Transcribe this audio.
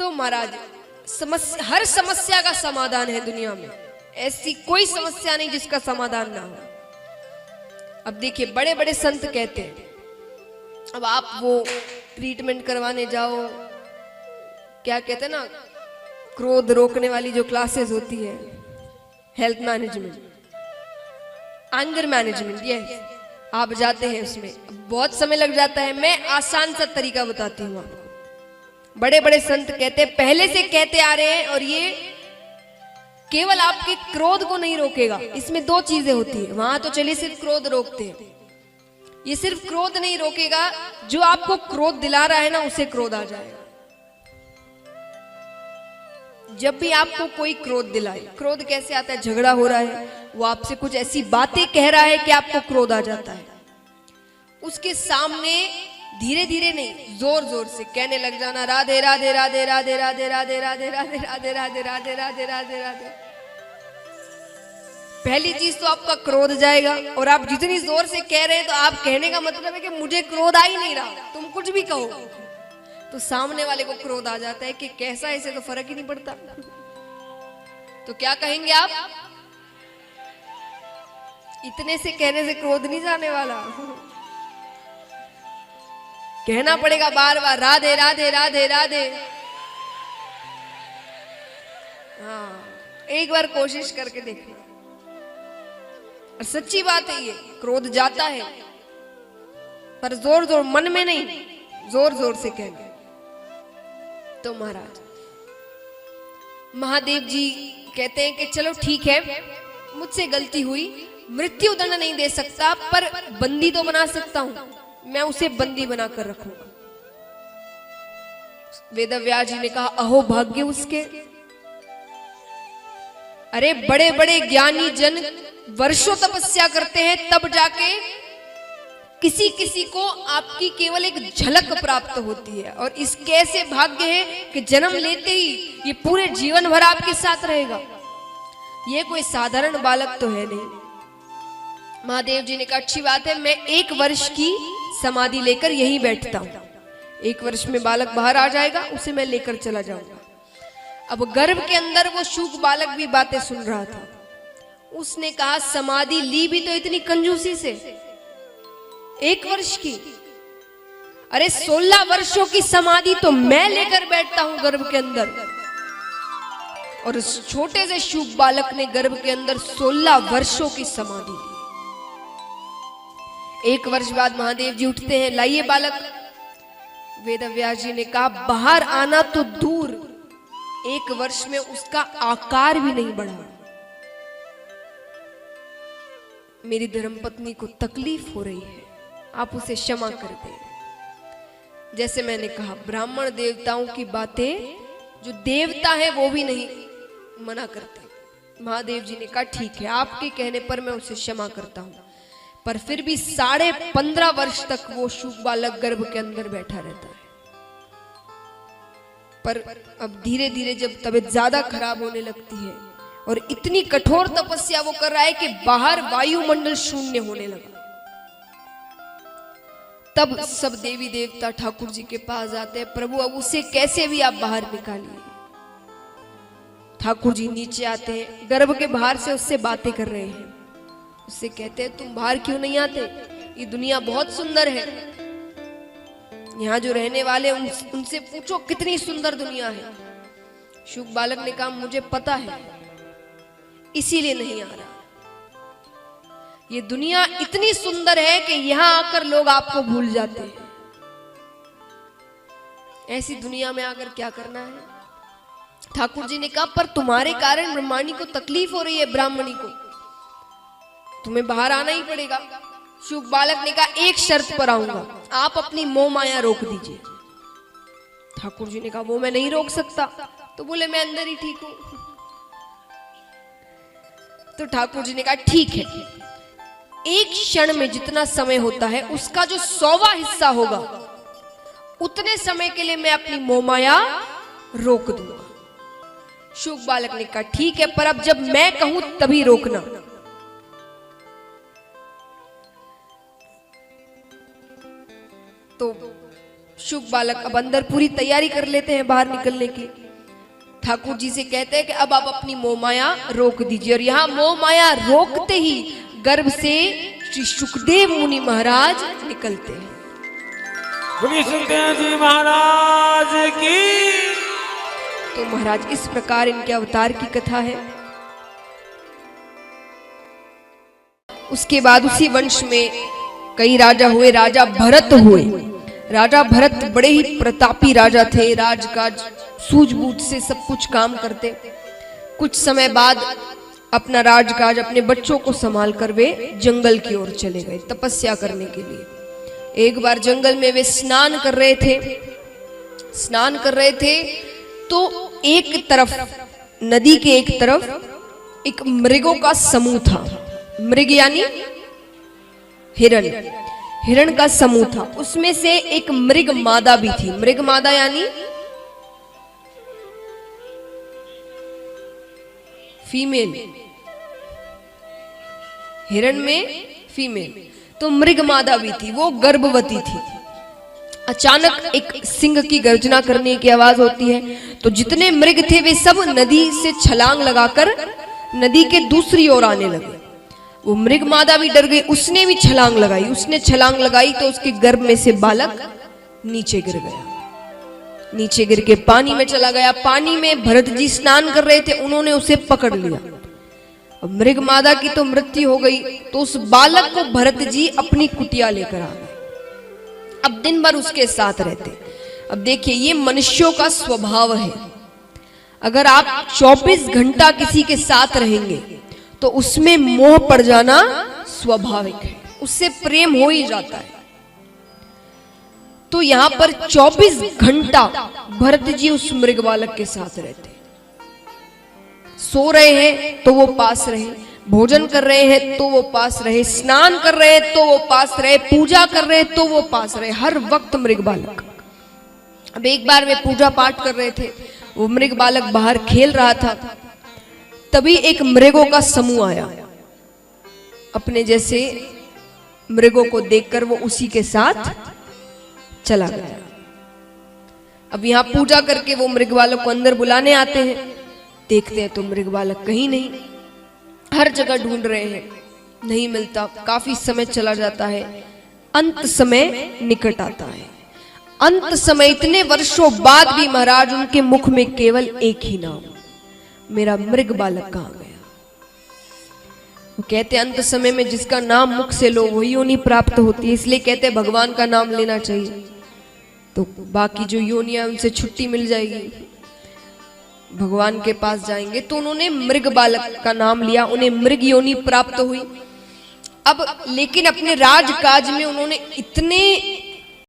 तो महाराज हर समस्या का समाधान है दुनिया में, ऐसी कोई समस्या नहीं जिसका समाधान ना हो। अब देखिए बड़े बड़े संत कहते हैं, अब आप वो ट्रीटमेंट करवाने जाओ, क्या कहते हैं ना, क्रोध रोकने वाली जो क्लासेस होती है, हेल्थ मैनेजमेंट, एंगर मैनेजमेंट, ये आप जाते हैं उसमें बहुत समय लग जाता है। मैं आसान सा तरीका बताती हूँ आपको। बड़े बड़े संत कहते हैं, पहले से कहते आ रहे हैं, और ये केवल आपके क्रोध को नहीं रोकेगा। इसमें दो चीजें होती है, वहां तो चलिए सिर्फ क्रोध रोकते हैं, ये सिर्फ क्रोध नहीं रोकेगा, जो आपको क्रोध दिला रहा है ना उसे क्रोध आ जाएगा। जब भी आपको कोई क्रोध दिलाए, क्रोध कैसे आता है, झगड़ा हो रहा है, वो आपसे कुछ ऐसी बातें कह रहा है कि आपको क्रोध आ जाता है, उसके सामने धीरे धीरे नहीं जोर जोर से कहने लग जाना, राधे राधे राधे राधे राधे राधे राधे राधे राधे राधे राधे राधे राधे राधे। पहली चीज तो आपका क्रोध जाएगा, और आप जितनी जोर से कह रहे हैं तो आप कहने का मतलब है कि मुझे क्रोध आ ही नहीं रहा, तुम कुछ भी कहो, तो सामने वाले को क्रोध आ जाता है कि कैसा, इसे तो फर्क ही नहीं पड़ता। तो क्या कहेंगे आप, इतने से कहने से क्रोध नहीं जाने वाला, कहना पड़ेगा बार बार राधे राधे राधे राधे। हाँ, एक बार कोशिश करके देखना, और सच्ची बात है, ये क्रोध जाता है, पर जोर जोर मन में नहीं, जोर जोर से कहना। तो महाराज महादेव जी कहते हैं कि चलो ठीक है, मुझसे गलती हुई, मृत्यु दंड नहीं दे सकता, पर बंदी तो बना सकता हूं, मैं उसे बंदी बनाकर रखूंगा। वेदव्यास जी ने कहा, अहो भाग्य उसके, अरे बड़े बड़े ज्ञानी जन वर्षों तपस्या करते हैं, तब जाके किसी किसी को आपकी केवल एक झलक प्राप्त होती है, और इसके ऐसे भाग्य है कि जन्म लेते ही ये पूरे जीवन भर आपके साथ रहेगा। ये कोई साधारण बालक तो है नहीं। महादेव जी ने कहा, अच्छी बात है, मैं 1 वर्ष की समाधि लेकर यहीं बैठता हूं, 1 वर्ष में बालक बाहर आ जाएगा, उसे मैं लेकर चला जाऊंगा। अब गर्भ के अंदर वो शुक बालक भी बातें सुन रहा था। उसने कहा, समाधि ली भी तो इतनी कंजूसी से, 1 वर्ष की, अरे 16 वर्षों की समाधि तो मैं लेकर बैठता हूं गर्भ के अंदर, और उस छोटे से शुक बालक ने गर्भ के अंदर 16 वर्षों की समाधि ली। 1 वर्ष बाद महादेव जी उठते हैं, लाइए बालक। वेदव्यास जी ने कहा, बाहर आना तो दूर, 1 वर्ष में उसका आकार भी नहीं बढ़ा। मेरी धर्मपत्नी को तकलीफ हो रही है, आप उसे क्षमा कर दें। जैसे मैंने कहा, ब्राह्मण देवताओं की बातें जो देवता है वो भी नहीं मना करते। महादेव जी ने कहा, ठीक है, आपके कहने पर मैं उसे क्षमा करता हूं, पर फिर भी 15.5 वर्ष तक वो शुक बालक गर्भ के अंदर बैठा रहता है। पर अब धीरे धीरे जब तबीयत ज्यादा खराब होने लगती है, और इतनी कठोर तपस्या वो कर रहा है कि बाहर वायुमंडल शून्य होने लगा, तब सब देवी देवता ठाकुर जी के पास जाते हैं, प्रभु अब उसे कैसे भी आप बाहर निकालिए। ठाकुर जी नीचे आते हैं, गर्भ के बाहर से उससे बातें कर रहे हैं, उससे कहते हैं, तुम बाहर क्यों नहीं आते, ये दुनिया बहुत सुंदर है, यहाँ जो रहने वाले उनसे पूछो कितनी सुंदर दुनिया है। शुक बालक ने कहा, मुझे पता है, इसीलिए नहीं आ रहा, ये दुनिया इतनी सुंदर है कि यहां आकर लोग आपको भूल जाते हैं, ऐसी दुनिया में आकर क्या करना है। ठाकुर जी ने कहा, पर तुम्हारे कारण ब्रह्माणी को तकलीफ हो रही है, ब्राह्मणी को, तुम्हें बाहर आना ही पड़ेगा। शुक बालक ने कहा, एक शर्त पर आऊंगा, आप अपनी मोह माया रोक दीजिए। ठाकुर जी ने कहा, वो मैं नहीं रोक सकता। तो बोले, मैं अंदर ही ठीक हूं। तो ठाकुर जी ने कहा, ठीक है, एक क्षण में जितना समय होता है उसका जो 100वां हिस्सा होगा, उतने समय के लिए मैं अपनी मोह माया रोक दूंगा। शुक बालक ने कहा, ठीक है, पर अब जब मैं कहूं तभी रोकना। तो शुक बालक अब अंदर पूरी तैयारी कर लेते हैं बाहर निकलने की। ठाकुर जी से कहते हैं कि अब आप अपनी मोह माया रोक दीजिए। और यहाँ मोह माया रोकते ही गर्भ से श्री सुखदेव मुनि महाराज निकलते हैं। बोलिए सुखदेव जी महाराज की। तो महाराज इस प्रकार इनके अवतार की कथा है। उसके बाद उसी वंश में कई राजा हुए। राजा भरत हुए। राजा भरत बड़े ही प्रतापी राजा थे, राजकाज सूझबूझ से सब कुछ काम करते। कुछ समय बाद अपना राजकाज अपने बच्चों को संभाल कर वे जंगल की ओर चले गए तपस्या करने के लिए। एक बार जंगल में वे स्नान कर रहे थे तो एक तरफ नदी के एक तरफ एक मृगों का समूह था। मृग यानी हिरण का समूह था। उसमें से एक मृग मादा भी थी। मृग मादा यानी फीमेल, हिरण में फीमेल। तो मृग मादा भी थी, वो गर्भवती थी। अचानक एक सिंह की गर्जना करने की आवाज होती है तो जितने मृग थे वे सब नदी से छलांग लगाकर नदी के दूसरी ओर आने लगे। वो मृग मादा भी डर गई, उसने भी छलांग लगाई। उसने छलांग लगाई तो उसके गर्भ में से बालक नीचे गिर गया। नीचे गिर के पानी में चला गया। पानी में भरत जी स्नान कर रहे थे, उन्होंने उसे पकड़ लिया। मृग मादा की तो मृत्यु हो गई तो उस बालक को भरत जी अपनी कुटिया लेकर आ गए। अब दिन भर उसके साथ रहते। अब देखिए ये मनुष्यों का स्वभाव है। अगर आप 24 घंटा किसी के साथ रहेंगे तो उसमें मोह पड़ जाना स्वाभाविक है, उससे प्रेम हो ही जाता है। तो यहां पर 24 घंटा भरत जी उस मृग बालक के साथ रहते। सो रहे हैं तो वो पास रहे, भोजन कर रहे हैं तो वो पास रहे, स्नान कर रहे हैं तो वो पास रहे, पूजा कर रहे हैं तो वो पास रहे, हर वक्त मृग बालक। अब एक बार वे पूजा पाठ कर रहे थे, वो मृग बालक बाहर खेल रहा था। तभी एक मृगों का समूह आया। अपने जैसे मृगों को देखकर वो उसी के साथ चला गया। अब यहां पूजा करके वो मृग बालक को अंदर बुलाने आते हैं। देखते हैं तो मृग बालक कहीं नहीं। हर जगह ढूंढ रहे हैं, नहीं मिलता। काफी समय चला जाता है। अंत समय निकट आता है। अंत समय इतने वर्षों बाद भी महाराज उनके मुख में केवल एक ही नाम, मेरा मृग बालक कहां गया। वो कहते अंत समय में जिसका नाम मुख से लो वही योनि प्राप्त होती है। इसलिए कहते भगवान का नाम लेना चाहिए तो बाकी जो योनियां उनसे छुट्टी मिल जाएगी, भगवान के पास जाएंगे। तो उन्होंने मृग बालक का नाम लिया, उन्हें मृग योनि प्राप्त हुई। अब लेकिन अपने राजकाज में उन्होंने इतने